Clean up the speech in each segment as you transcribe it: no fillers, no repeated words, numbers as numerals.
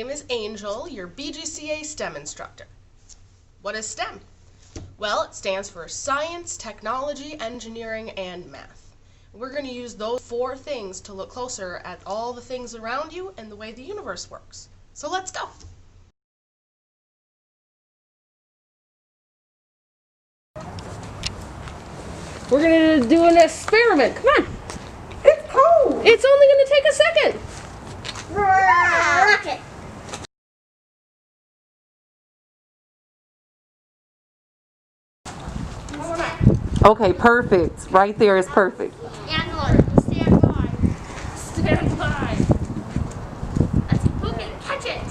name is Angel, your BGCA STEM instructor. What is STEM? Well, it stands for Science, Technology, Engineering, and Math. We're going to use those 4 things to look closer at all the things around you and the way the universe works. So let's go. We're going to do an experiment. Come on. It's cold. It's only going to take a second. Rocket. Okay, perfect. Right there is perfect. Stand by. Stand by. Let's see who can catch it.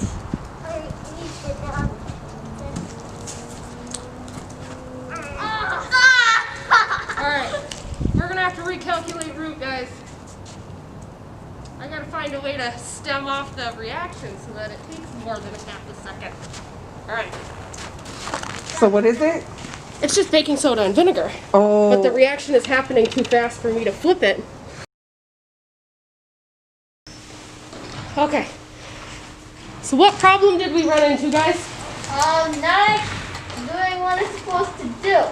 Alright, we're going to have to recalculate route, guys. I got to find a way to stem off the reaction so that it takes more than a half a second. Alright. So what is it? It's just baking soda and vinegar. Oh. But the reaction is happening too fast for me to flip it. Okay. So what problem did we run into, guys? Not doing what it's supposed to do.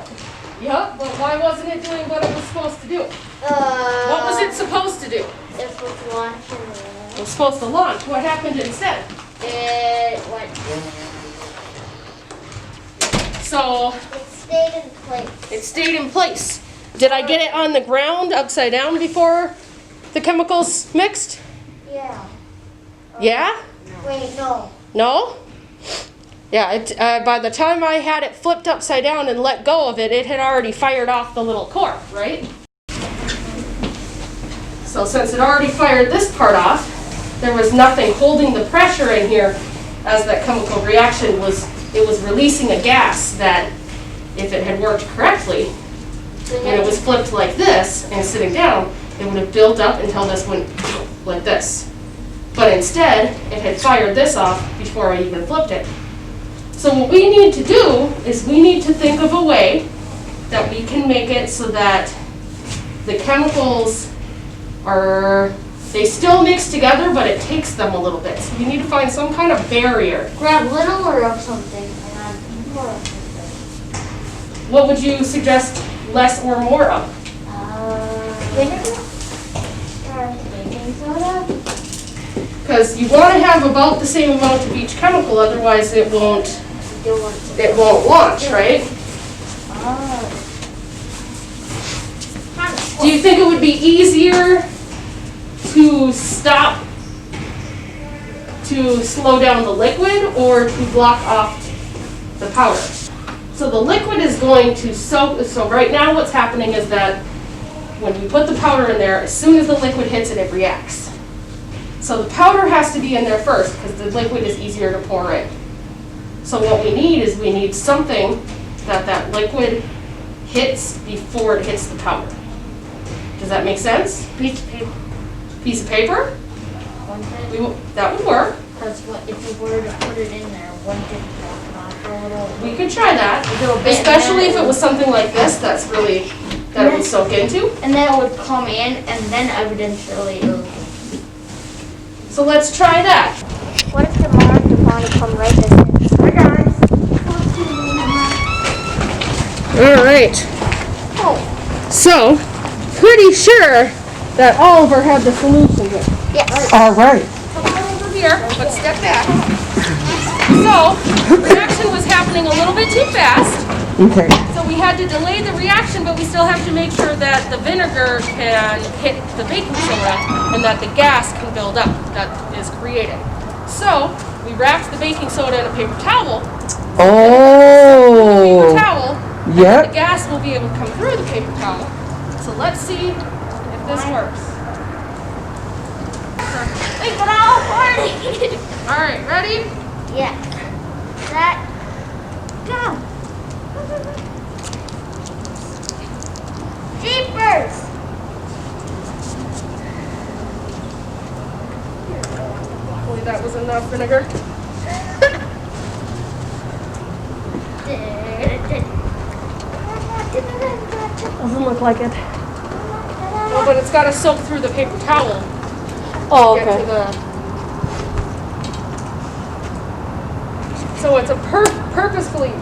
Yep, but why wasn't it doing what it was supposed to do? What was it supposed to do? It's supposed to launch It was supposed to launch. What happened instead? It went. So It stayed in place. it stayed in place. Did I get it on the ground upside down before the chemicals mixed? Yeah. Yeah? Wait, no. No? Yeah, by the time I had it flipped upside down and let go of it, it had already fired off the little cork, right? So since it already fired this part off, there was nothing holding the pressure in here as that chemical reaction was releasing a gas that, if it had worked correctly, when it was flipped like this and sitting down, it would have built up until this went like this. But instead, it had fired this off before I even flipped it. So what we need to do is we need to think of a way that we can make it so that the chemicals they still mix together, but it takes them a little bit. So we need to find some kind of barrier. Grab littler of something and add more of something. What would you suggest less or more of? Vinegar? Or baking soda? Because you want to have about the same amount of each chemical, otherwise it won't launch, right? Do you think it would be easier to slow down the liquid or to block off the powder? So the liquid is going to soak. So right now what's happening is that when you put the powder in there, as soon as the liquid hits it, it reacts. So the powder has to be in there first because the liquid is easier to pour in. So what we need something that liquid hits before it hits the powder. Does that make sense? Piece of paper. Piece of paper? That would work. Because if we were to put it in there, wouldn't it block off a little? We could try that, little bit, especially if it was something like this that it would soak into. And then it would come in, and then eventually it would. So let's try that. What if tomorrow you want to come right this way? Hi guys. All right. Oh. So, pretty sure that Oliver had the solution here. Yes. All right. Come on over here. Let's step back. So, the reaction was happening a little bit too fast. Okay. So we had to delay the reaction, but we still have to make sure that the vinegar can hit the baking soda and that the gas can build up that is created. So we wrapped the baking soda in a paper towel. Oh. Paper towel. Yep. The gas will be able to come through the paper towel. So let's see if this works. Wait, but I'll hold it. All right, ready? Yeah. Set. Go. Jeepers. Hopefully that was enough vinegar. Doesn't look like it. No, but it's got to soak through the paper towel. Oh, to get okay. to the So it's a purposefully. I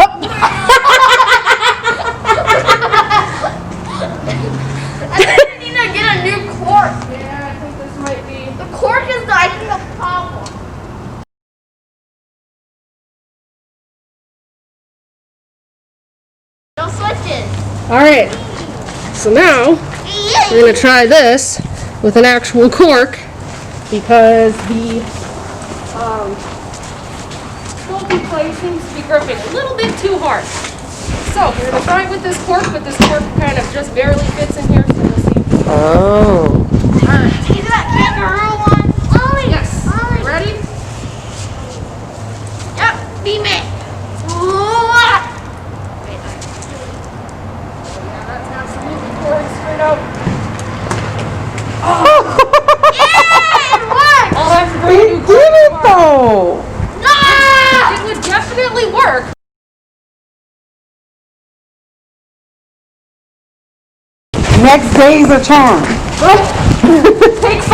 think we need to get a new cork. Yeah, I think this might be. The cork is I think the problem. No switches. All right. So now we're gonna try this with an actual cork because the bulky clay seems to be gripping a little bit too hard. So we're gonna try it with this cork, but this cork kind of just barely fits in here, so we'll see. Oh. See that kangaroo one? Ollie. Yes. Ollie. Ready? Yep. Beam it. Yeah, that's absolutely pouring straight out. Yeah, it worked. I'll have to bring a new It cork did it tomorrow. though. No. It would definitely work. Next day's a charm. Take 5.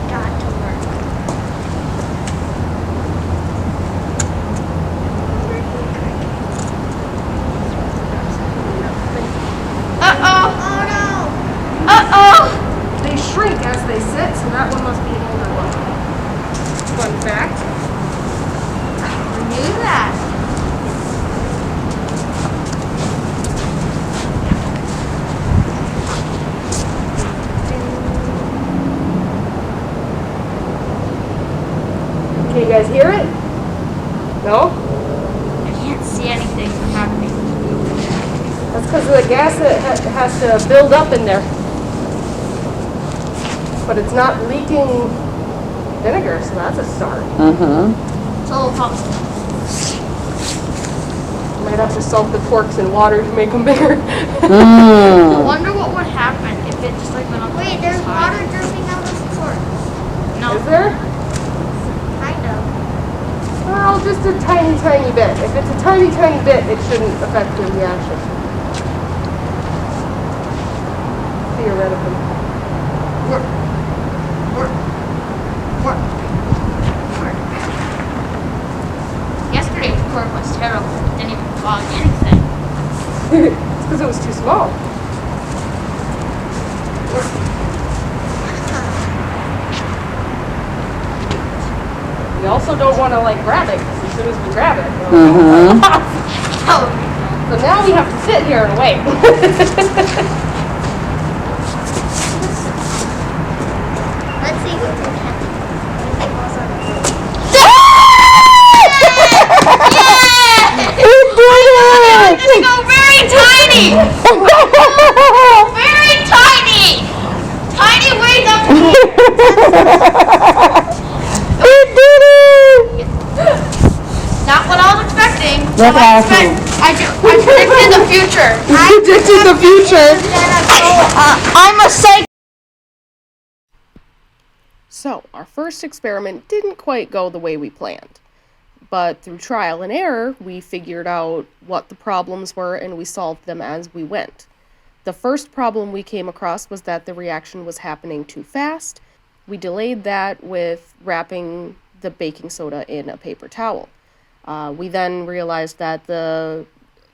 Got to work. Uh-oh. Oh no. Uh-oh. They shrink as they sit, so that one must be an older one. Fun fact. I knew that. Can you guys hear it? No? I can't see anything happening. That's because of the gas that has to build up in there. But it's not leaking vinegar, so that's a start. It's a little possible. Might have to soak the corks in water to make them bigger. I wonder what would happen if it just like went up. Wait, there's high. water dripping out of the cork. No, Is there? kind of. Well, just a tiny, tiny bit. If it's a tiny, tiny bit, it shouldn't affect the reaction. Theoretically. Yesterday's cork was terrible. It didn't even fog anything. It's because it was too small. We also don't want to like grab it, because as soon as we grab it, we'll So now we have to sit here and wait. Let's see what we can. It's gonna go very tiny. Very tiny. Tiny way down here. Not what I was expecting. That's awesome. I predicted the future. You predicted the future. I'm a psych. So, our first experiment didn't quite go the way we planned. But through trial and error, we figured out what the problems were and we solved them as we went. The first problem we came across was that the reaction was happening too fast. We delayed that with wrapping the baking soda in a paper towel. We then realized that the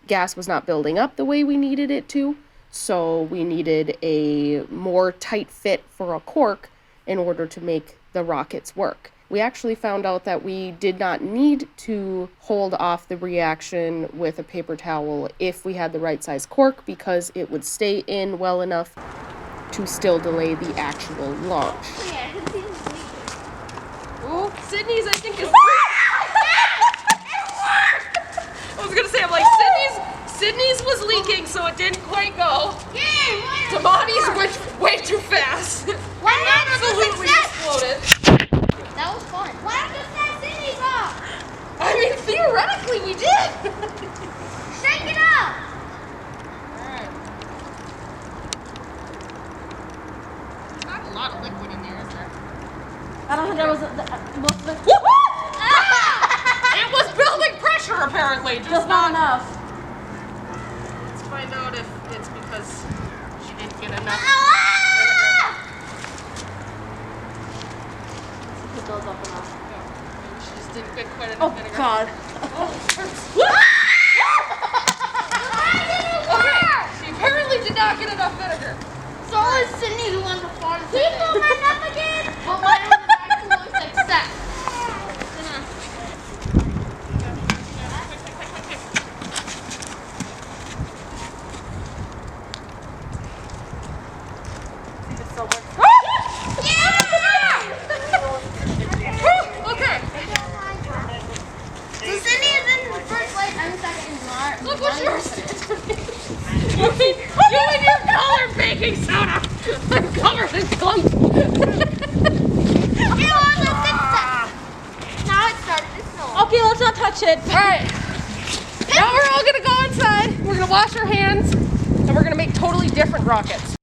gas was not building up the way we needed it to, so we needed a more tight fit for a cork in order to make the rockets work. We actually found out that we did not need to hold off the reaction with a paper towel if we had the right size cork, because it would stay in well enough to still delay the actual launch. Oh, Sydney's, I think, is... I was gonna say, I'm like, Sydney's was leaking, so it didn't quite go. Damani's went way too fast. Absolutely exploded. That was fun. Why don't you set Sydney's off? I mean, theoretically, we did. Shake it up. Alright. Not a lot of liquid in there, is there? I don't think there was most of it. It was building pressure, apparently. Just not enough. Let's find out if it's because she didn't get enough. Oh God. Okay, she apparently did not get enough vinegar. So is Sydney the one before the people went up again? But mine was actually success. Okay, So Sydney is in first place. I'm second in Mark. look what yours did. You and your colored baking soda. I'm covered in gunk. It was a success. Now it started to snow. Okay, let's not touch it. All right, now we're all gonna go inside. We're gonna wash our hands, and we're gonna make totally different rockets.